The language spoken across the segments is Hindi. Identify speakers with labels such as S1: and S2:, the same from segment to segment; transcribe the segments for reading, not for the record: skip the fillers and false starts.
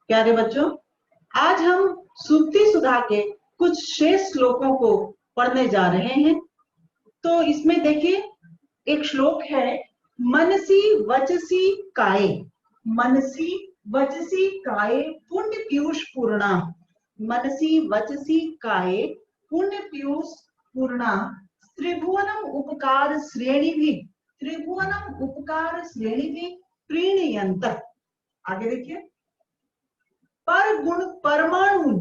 S1: प्यारे बच्चों, आज हम सूक्ति सुधा के कुछ शेष श्लोकों को पढ़ने जा रहे हैं। तो इसमें देखिए, एक श्लोक है, मनसी वचसी काये, मनसी वचसी काये पुण्य पीयूष पूर्णा, मनसी वचसी काये पुण्य पीयूष पूर्णा, त्रिभुवनम उपकार श्रेणी भी, त्रिभुवनम उपकार श्रेणी भी प्रीणयंत। आगे देखिए, पर गुण परमाणु,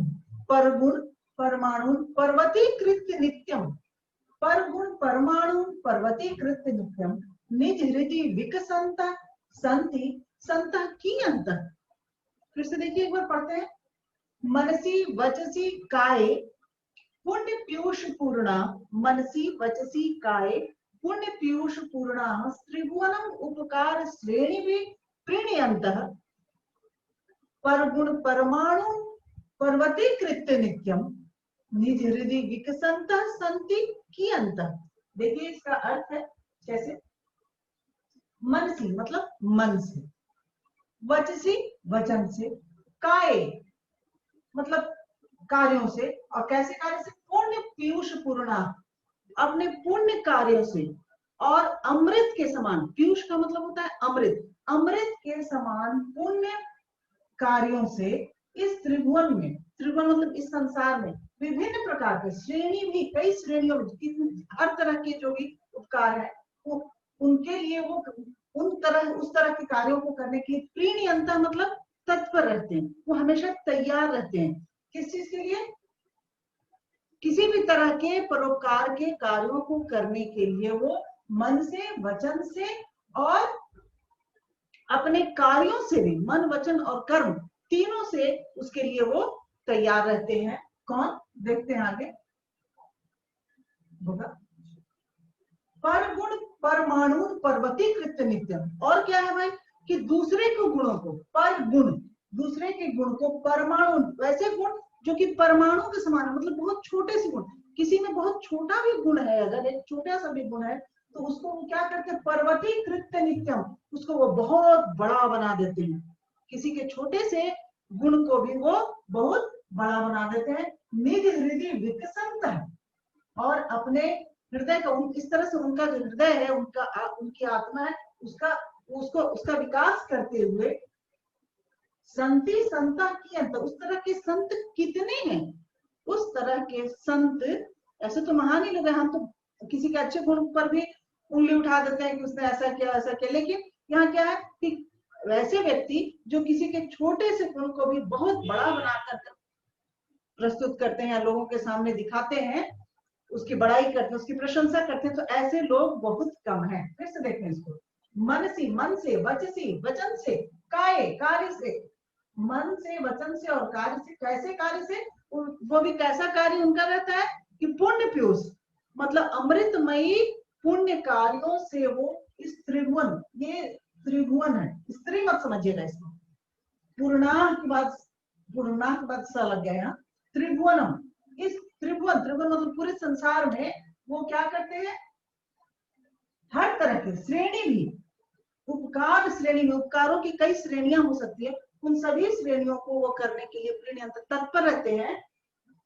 S1: पर गुण परमाणु पर्वतीकृत्य नित्यम, पर गुण परमाणु पर्वतीकृत्य नित्यम निज हृदय विकसंत संति संत की अंत। फिर से देखिए, एक बार पढ़ते हैं, मनसी वचसी काये पुण्य पीयूष पूर्णा, मनसी वचसी काये पुण्य पीयूष पूर्णा त्रिभुवनम उपकार श्रेणी भी प्रीणयंतः, पर गुण परमाणु पर्वतीकृत्य नित्यम निज हृदय विकसंत संति की अंत। देखिए, इसका अर्थ है कैसे, मनसी मतलब मन से, वचसी वचन से, काये मतलब कार्यों से, और कैसे कार्य से, पुण्य पीयूष पूर्णा अपने पुण्य कार्यों से, और अमृत के समान, पीयूष का मतलब होता है अमृत, अमृत के समान पुण्य कार्यों से इस त्रिभुवन में, त्रिभुवन मतलब इस संसार में विभिन्न प्रकार के श्रेणी भी, कई श्रेणियों में हर तरह के जो भी उपकार है वो उनके लिए, वो उस तरह के कार्यों को करने के लिए प्रीणयंत मतलब तत्पर रहते हैं, वो हमेशा तैयार रहते हैं। किस चीज के लिए? किसी भी तरह के परोपकार के कार्यों को करने के लिए वो मन से, वचन से और अपने कार्यों से भी, मन वचन और कर्म तीनों से उसके लिए वो तैयार रहते हैं। कौन? देखते हैं आगे होगा, पर गुण परमाणु पर्वतीकृत्य नित्यम। और क्या है भाई कि दूसरे के गुणों को, पर गुण दूसरे के गुण को, परमाणु वैसे गुण जो कि परमाणु के समान है, मतलब बहुत छोटे से गुण, किसी में बहुत छोटा भी गुण है, अगर एक छोटा सा भी गुण है तो उसको वो क्या करते हैं, पर्वतीकृत्य नित्यम, उसको वो बहुत बड़ा बना देते हैं। किसी के छोटे से गुण को भी वो बहुत बड़ा बना देते हैं। निज हृदय विकसंत है, और अपने हृदय का, इस तरह से उनका जो हृदय है, उनकी आत्मा है, उसका विकास करते हुए संति संता की अंत, उस तरह के संत कितने हैं, उस तरह के संत, ऐसे तो महान ही लोग हैं, हम तो किसी के अच्छे गुण पर भी उंगली उठा देते हैं कि उसने ऐसा किया ऐसा किया, लेकिन यहाँ क्या है कि वैसे व्यक्ति जो किसी के छोटे से गुण को भी बहुत बड़ा बनाकर प्रस्तुत करते हैं या लोगों के सामने दिखाते हैं, उसकी बड़ाई करते हैं, उसकी प्रशंसा करते हैं, तो ऐसे लोग बहुत कम हैं। फिर से देखें इसको, मनसी मन से, वचसी वचन से, काये कार्य से, मन से, वचन से और कार्य से। कैसे कार्य से? वो भी कैसा कार्य उनका रहता है कि पुण्य पीयूष मतलब अमृतमयी पुण्य कार्यों से वो इस त्रिभुवन, ये त्रिभुवन है, स्त्री मत समझिएगा इसको, पूर्णाह के बाद स लग गया यहाँ, त्रिभुवनम, इस त्रिभुवन, त्रिभुवन मतलब पूरे संसार में वो क्या करते हैं, हर तरह की श्रेणी भी, उपकार श्रेणी में, उपकारों की कई श्रेणियां हो सकती है, उन सभी श्रेणियों को वो करने के लिए प्रीणयंत तत्पर रहते हैं।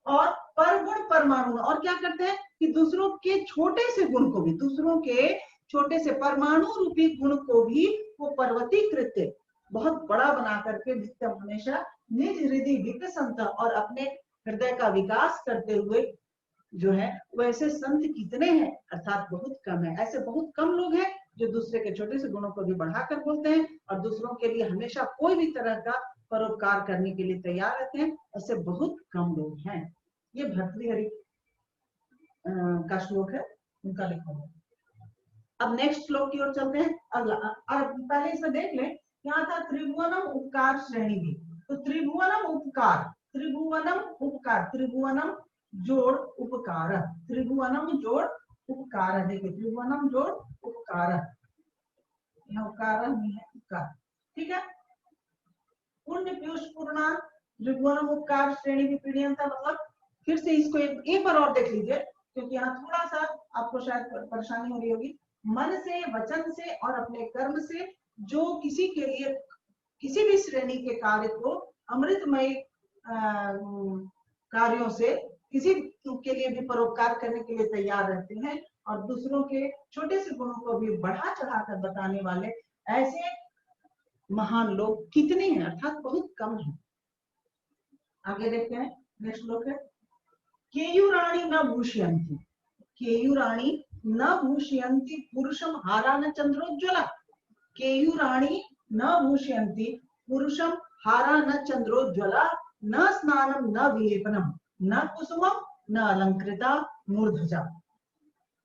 S1: और पर गुण परमाणु, और क्या करते हैं कि दूसरों के छोटे से गुण को भी, दूसरों के छोटे से परमाणु रूपी गुण को भी वो पर्वतीकृत्य बहुत बड़ा बना करके नित्यम हमेशा निज हृदय विकसंत, और अपने हृदय का विकास करते हुए जो है, वैसे संत कितने हैं, अर्थात बहुत कम है। ऐसे बहुत कम लोग हैं जो दूसरे के छोटे से गुणों को भी बढ़ाकर बोलते हैं और दूसरों के लिए हमेशा कोई भी तरह का परोपकार करने के लिए तैयार रहते हैं। ऐसे बहुत कम लोग हैं। ये भर्तृहरि का श्लोक है, उनका लिखा हुआ। अब नेक्स्ट श्लोक की ओर चलते हैं। अगला, पहले इसमें देख लें, यहाँ था त्रिभुवनम उपकार श्रेणी भी, तो त्रिभुवनम उपकार, त्रिभुवनम उपकार, त्रिभुवनम जोड़ उपकार, त्रिभुवनम जोड़ उपकार, देखिए त्रिभुवनम जोड़ उपकार, यहाँ उपकार नहीं है, उपकार, ठीक है। पुण्य पीयूष पूर्णा त्रिभुवनम उपकार श्रेणी भी प्रीणयंता, मतलब फिर से इसको एक बार और देख लीजिए, क्योंकि यहाँ थोड़ा सा आपको शायद परेशानी हो रही होगी। मन से, वचन से और अपने कर्म से जो किसी के लिए, किसी भी श्रेणी के कार्य को अमृतमय कार्यों से किसी के लिए भी परोपकार करने के लिए तैयार रहते हैं और दूसरों के छोटे से गुणों को भी बढ़ा चढ़ाकर बताने वाले ऐसे महान लोग कितने हैं, अर्थात बहुत कम है। आगे देखते हैं, नेक्स्ट श्लोक है, केयूराणी न भूषयन्ति, केयूराणी न भूषयन्ति पुरुषम हारा न चंद्रोज्ज्वला, केयूराणी न भूषयन्ति पुरुषम हारा न चंद्रोज्ज्वला, न स्नानम न विलेपनम न कुसुमम न अलंकृता मूर्धजा,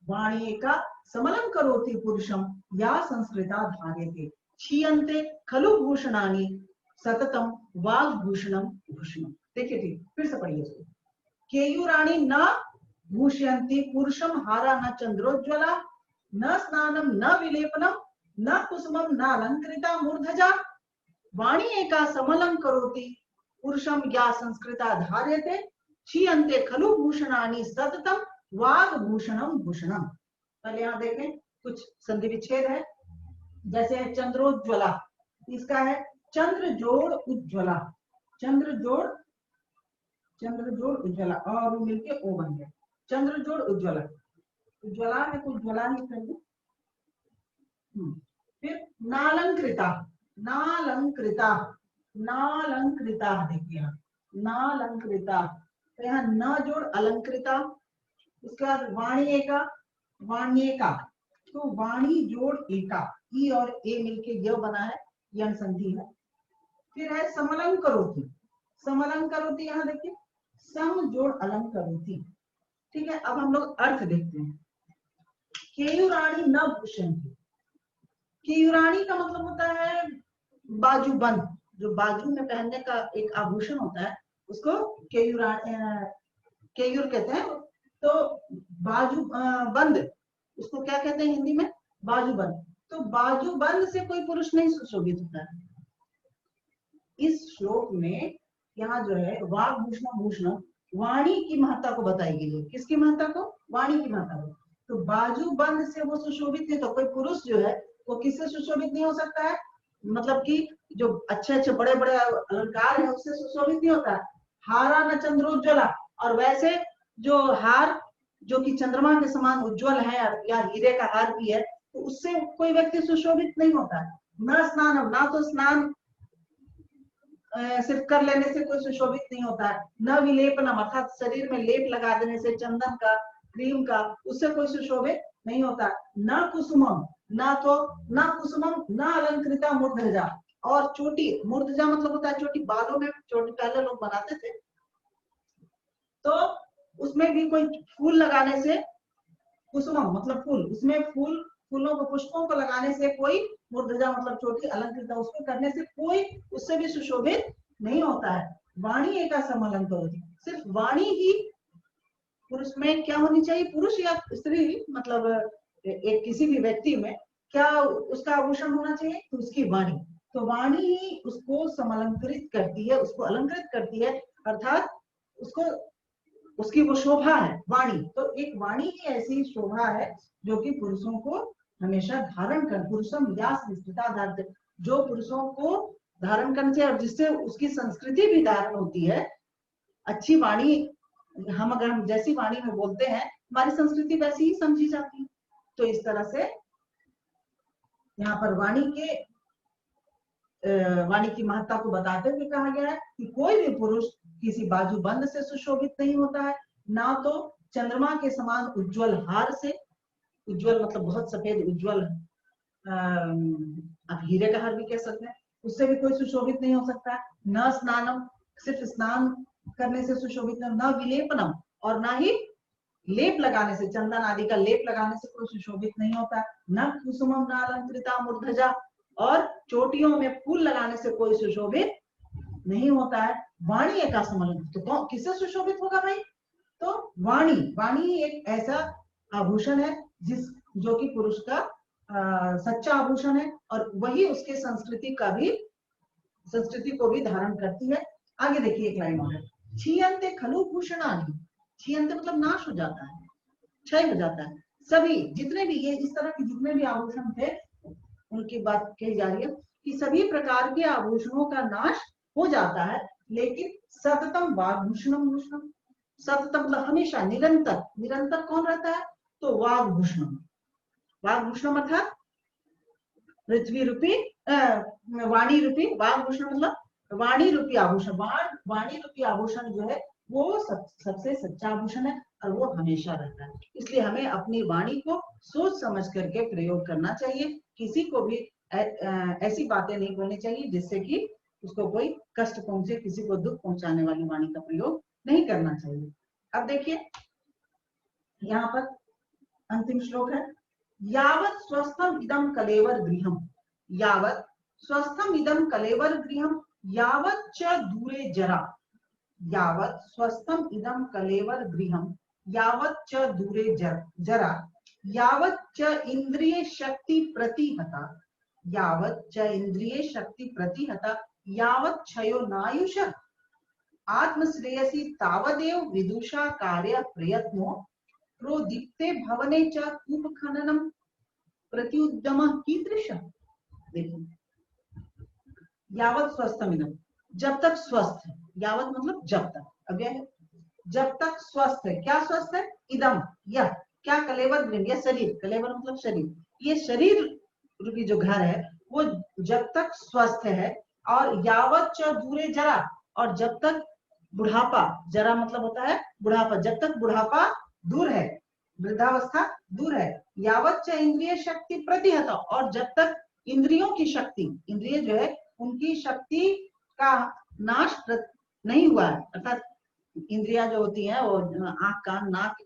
S1: वाणी एका समलं करोति पुरुषम या संस्कृता धार्यते, क्षीयन्ते खलु भूषणानि सततम वाग्भूषणम भूषणम। देखिए ठीक, फिर से पढ़िए इसको, केयूराणी न भूषयन्ति पुरुषम हारा न चंद्रोज्ज्वला, न स्नानम न विलेपनम न कुसुमम न अलंकृता मूर्धजा, वाणी एका समलं करोति पुरुषम या संस्कृता धार्यते, क्षीयन्ते खलु भूषणानि सततम वाग्भूषणम भूषणम। पहले यहाँ देखें, कुछ संधि विच्छेद है, जैसे चंद्रोज्ज्वला, इसका है चंद्र जोड़ उज्ज्वला, चंद्र जोड़ उज्ज्वला, और वो मिलके ओ बन गया, चंद्र जोड़ उज्ज्वला, उज्ज्वला है कुछ ज्वला ही कर दो। फिर नालंकृता, नालंकृता, नालंकृता, देखिए यहाँ नालंकृता, तो यहाँ न जोड़ अलंकृता, उसके बाद वाणी एका, वाणी एका, तो वाणी जोड़ एका, ई और ए मिलके य बना है, यह संधि है। फिर है समलं करोति, समलं करोति, यहाँ देखिए सम जोड़ अलंग करोति। ठीक है, अब हम लोग अर्थ देखते हैं। केयूराणी न भूषयन्ति, केयूराणी का मतलब होता है बाजूबंद, जो बाजू में पहनने का एक आभूषण होता है, उसको केयूर कहते हैं। तो बाजू बंद, उसको क्या कहते हैं हिंदी में, बाजूबंद। तो बाजूबंद से कोई पुरुष नहीं सुशोभित होता है। इस श्लोक में यहाँ जो है वाग्भूषणम भूषणम, वाणी की महत्ता को बताई गई है। किसकी महत्ता को, वाणी की महत्ता को। तो बाजूबंद से वो सुशोभित नहीं, तो कोई पुरुष जो है वो किससे सुशोभित नहीं हो सकता है, मतलब कि जो अच्छे अच्छे बड़े बड़े अलंकार है उससे सुशोभित नहीं होता है। हारा न चंद्रोज्ज्वला, और वैसे जो हार जो कि चंद्रमा के समान उज्जवल है या हीरे का हार भी है, तो उससे कोई व्यक्ति सुशोभित नहीं होता है। न स्नानम, ना तो स्नान सिर्फ कर लेने से कोई सुशोभित नहीं होता है। न विलेपनम, अर्थात शरीर में लेप लगा देने से, चंदन का, क्रीम का, उससे कोई सुशोभित नहीं होता। न कुसुमम, ना तो न कुसुमम न अलंकृता मूर्धजा, और चोटी, मूर्धजा मतलब होता है चोटी, बालों में चोटी पहले लोग बनाते थे, तो उसमें भी कोई फूल लगाने से, कुसुमम मतलब फूल, उसमें फूलों को, पुष्पों को लगाने से कोई, मूर्धजा मतलब चोटी, अलंकृता उसको करने से कोई उससे भी सुशोभित नहीं होता है। वाणी एका समलंक होती, सिर्फ वाणी ही पुरुष में क्या होनी चाहिए, पुरुष या स्त्री, मतलब एक किसी भी व्यक्ति में क्या उसका आभूषण होना चाहिए, तो उसकी वाणी। तो वाणी ही उसको समलंकृत करती है, उसको अलंकृत करती है, अर्थात उसको, उसकी वो शोभा है वाणी। तो एक वाणी ही ऐसी शोभा है जो कि पुरुषों को हमेशा धारण कर, पुरुषम या संस्कृता धारते, जो पुरुषों को धारण करने से, और जिससे उसकी संस्कृति भी धारण होती है। अच्छी वाणी, अगर हम जैसी वाणी में बोलते हैं, हमारी संस्कृति वैसी ही समझी जाती है। तो इस तरह से यहाँ पर वाणी की महत्ता को बताते हुए कहा गया है कि कोई भी पुरुष किसी बाजूबंद से सुशोभित नहीं होता है, ना तो चंद्रमा के समान उज्जवल हार से, उज्जवल मतलब बहुत सफेद उज्जवल, आप हीरे का हार भी कह सकते हैं, उससे भी कोई सुशोभित नहीं हो सकता है। न स्नानम, सिर्फ स्नान करने से सुशोभित नहीं, न विलेपनम, और ना ही लेप लगाने से, चंदन आदि का लेप लगाने से कोई सुशोभित नहीं होता। न कुसुमम न अलंकृता मूर्धजा, और चोटियों में फूल लगाने से कोई सुशोभित नहीं होता है। वाणी एका समलंक, तो किससे सुशोभित होगा भाई, तो वाणी, वाणी एक ऐसा आभूषण है जो कि पुरुष का सच्चा आभूषण है, और वही उसके संस्कृति को भी धारण करती है। आगे देखिए एक लाइन और है, क्षीयन्ते खलु भूषणानि, क्षीयन्ते मतलब नाश हो जाता है, क्षय हो जाता है। सभी जितने भी ये इस तरह के जितने भी आभूषण थे, उनकी बात कही जा रही है कि सभी प्रकार के आभूषणों का नाश हो जाता है, लेकिन सततम वाग्भूषणम भूषणम, सततम मतलब हमेशा, निरंतर, निरंतर कौन रहता है? तो वाग्भूषणम, वाग्भूषणम अर्थात पृथ्वी रूपी वाणी रूपी, वाग्भूषण मतलब वाणी रूपी आभूषण, वाणी रूपी आभूषण जो है वो सबसे सच्चा आभूषण है और वो हमेशा रहता है। इसलिए हमें अपनी वाणी को सोच समझ करके प्रयोग करना चाहिए। किसी को भी ऐसी बातें नहीं बोलनी चाहिए जिससे कि उसको कोई कष्ट पहुंचे, किसी को दुख पहुंचाने वाली वाणी का प्रयोग नहीं करना चाहिए। अब देखिए यहाँ पर अंतिम श्लोक है, यावत् स्वस्थम इदम कलेवर गृहम, यावत् स्वस्थम इदम कलेवर गृहम यावत् च दूरे जरा, यावत् स्वस्थम इदम कलेवर गृहम यावत् च दूरे जरा, यावत् च इंद्रिय शक्ति प्रतिहता, यावत् च इंद्रिय शक्ति प्रतिहता यावत् क्षयो नायुष, आत्मश्रेयसी तावदेव विदुषा कार्य प्रयत्नो प्रोदीप्ते भवने च कूप खननम प्रत्युद्यम कीदृश। देखिए यावत् स्वस्थम इदम, जब तक स्वस्थ है, यावत मतलब जब तक, अव्यय है, जब तक स्वस्थ है, क्या स्वस्थ है? इदम, यह क्या? कलेवर गृह, यह शरीर, कलेवर मतलब शरीर, ये शरीर रूपी जो घर है वो जब तक स्वस्थ है, और यावत च दूरे जरा, और जब तक बुढ़ापा, जरा मतलब होता है बुढ़ापा, जब तक बुढ़ापा दूर है, वृद्धावस्था दूर है, यावत च इंद्रिय शक्ति प्रतिहत, और जब तक इंद्रियों की शक्ति, इंद्रिय जो है उनकी शक्ति का नाश नहीं हुआ है, अर्थात इंद्रियां जो होती हैं वो आंख, कान, नाक,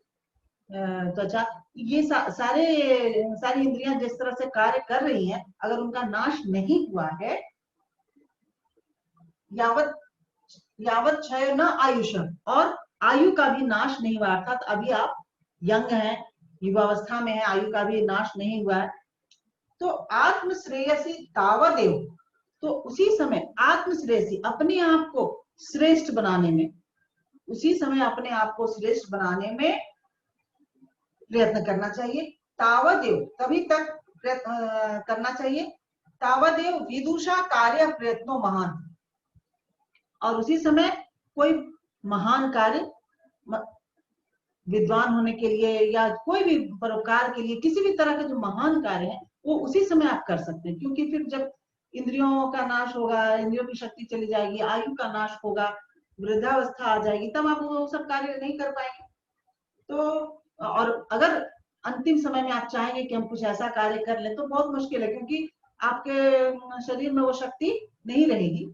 S1: त्वचा, ये सारी इंद्रियां जिस तरह से कार्य कर रही हैं, अगर उनका नाश नहीं हुआ है, यावत यावत क्षय न आयुष, और आयु का भी नाश नहीं हुआ, अर्थात अभी आप यंग हैं, युवावस्था में है, आयु का भी नाश नहीं हुआ है, तो आत्मश्रेयसी तावदेव, तो उसी समय आत्मश्रेयसी, अपने आप को श्रेष्ठ बनाने में, उसी समय अपने आप को श्रेष्ठ बनाने में प्रयत्न करना चाहिए, तावदेव तभी तक प्रयत्न करना चाहिए, तावदेव विदुषा कार्य प्रयत्नो महान, और उसी समय कोई महान कार्य विद्वान होने के लिए या कोई भी परोपकार के लिए, किसी भी तरह के जो महान कार्य है वो उसी समय आप कर सकते हैं, क्योंकि फिर जब इंद्रियों का नाश होगा, इंद्रियों की शक्ति चली जाएगी, आयु का नाश होगा, वृद्धावस्था आ जाएगी, तब आप वो सब कार्य नहीं कर पाएंगे। तो और अगर अंतिम समय में आप चाहेंगे कि हम कुछ ऐसा कार्य कर लें तो बहुत मुश्किल है, क्योंकि आपके शरीर में वो शक्ति नहीं रहेगी।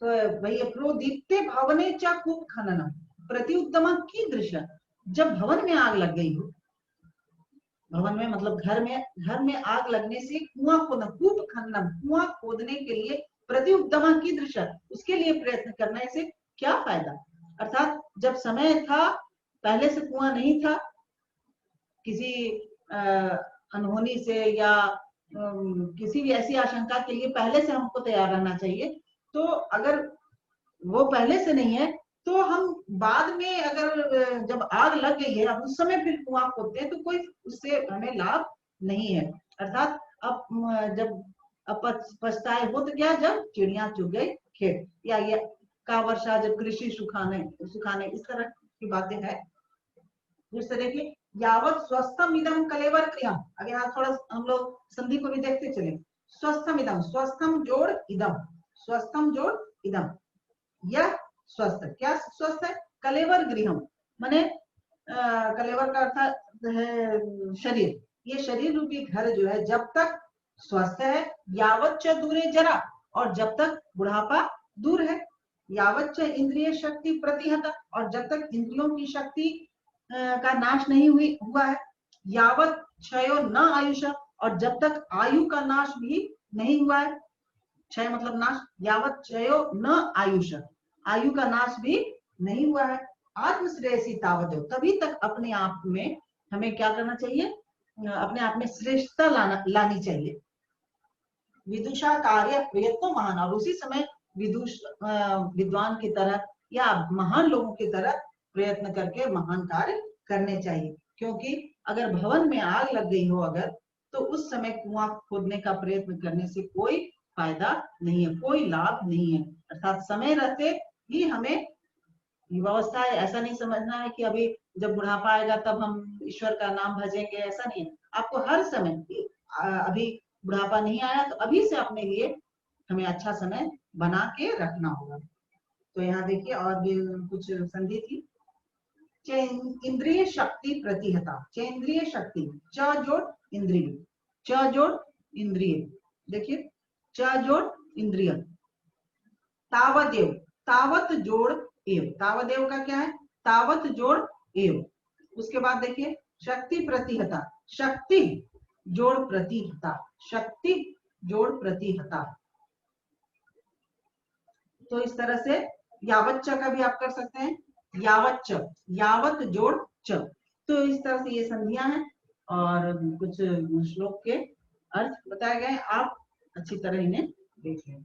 S1: तो वही प्रोदीप्ते भवने च कूप खननम प्रत्युत्तम की दृश्य, जब भवन में आग लग गई हो, भवन में मतलब घर में आग लगने से कुआं खोदना, कूप खननम कुआं खोदने के लिए, प्रत्युत्तम की दृश्य उसके लिए प्रयत्न करने से क्या फायदा, अर्थात जब समय था, पहले से कुआं नहीं था, किसी अनहोनी से या किसी भी ऐसी आशंका के लिए पहले से हमको तैयार रहना चाहिए। तो अगर वो पहले से नहीं है तो हम बाद में अगर जब आग लग गई है अब उस समय फिर कुआं खोदते हैं तो कोई उससे हमें लाभ नहीं है, अर्थात अब जब अब पछताए हो तो क्या, जब चिड़िया चुग गई खेत, या ये का वर्षा जब कृषि सुखाने इस तरह की बातें हैं। जिससे देखिए यावत स्वस्थम इदम कलेवर क्रिया, अगर यहाँ थोड़ा हम लोग संधि को भी देखते चले, स्वस्थम इदम, स्वस्थम जोड़ इदम, स्वस्थम जोड़ इदम, यह स्वस्थ, क्या स्वस्थ है? कलेवर गृहम, माने कलेवर का अर्थ है शरीर, ये शरीर रूपी घर जो है जब तक स्वस्थ है, यावत च दूरे जरा, और जब तक बुढ़ापा दूर है, यावत च इंद्रिय शक्ति प्रतिहत, और जब तक इंद्रियों की शक्ति का नाश नहीं हुआ है, यावत क्षयो न आयुष, और जब तक आयु का नाश भी नहीं हुआ है, क्षय मतलब नाश, यावत क्षयो न आयुष, आयु का नाश भी नहीं हुआ है, आत्मश्रेयसी तावदेव, तभी तक अपने आप में हमें क्या करना चाहिए, अपने आप में श्रेष्ठता लानी चाहिए, विदुषा कार्य प्रयत्नो महान, और उसी समय विद्वान की तरह या महान लोगों की तरह प्रयत्न करके महान कार्य करने चाहिए, क्योंकि अगर भवन में आग लग गई हो अगर, तो उस समय कुआं खोदने का प्रयत्न करने से कोई फायदा नहीं है, कोई लाभ नहीं है। अर्थात समय रहते ही हमें युवावस्था है, ऐसा नहीं समझना है कि अभी जब बुढ़ापा आएगा तब हम ईश्वर का नाम भजेंगे, ऐसा नहीं है। आपको हर समय, अभी बुढ़ापा नहीं आया तो अभी से अपने लिए हमें अच्छा समय बना के रखना होगा। तो यहाँ देखिए और भी कुछ संधि थी। इंद्रिय शक्ति प्रतिहता, चेंद्रिय शक्ति, च जोड़ इंद्रिय, च जोड़ इंद्रिय, देखिए च जोड़ इंद्रिय, तावदेव, तावत जोड़ एव, तावदेव का क्या है, तावत जोड़ एव। उसके बाद देखिए शक्ति प्रतिहता, शक्ति जोड़ प्रतिहता, शक्ति जोड़ प्रतिहता। तो इस तरह से यावच्च का भी आप कर सकते हैं, यावच्च, यावत जोड़ च। तो इस तरह से ये संधियां हैं और कुछ श्लोक के अर्थ बताए गए, आप अच्छी तरह इन्हें देख लें।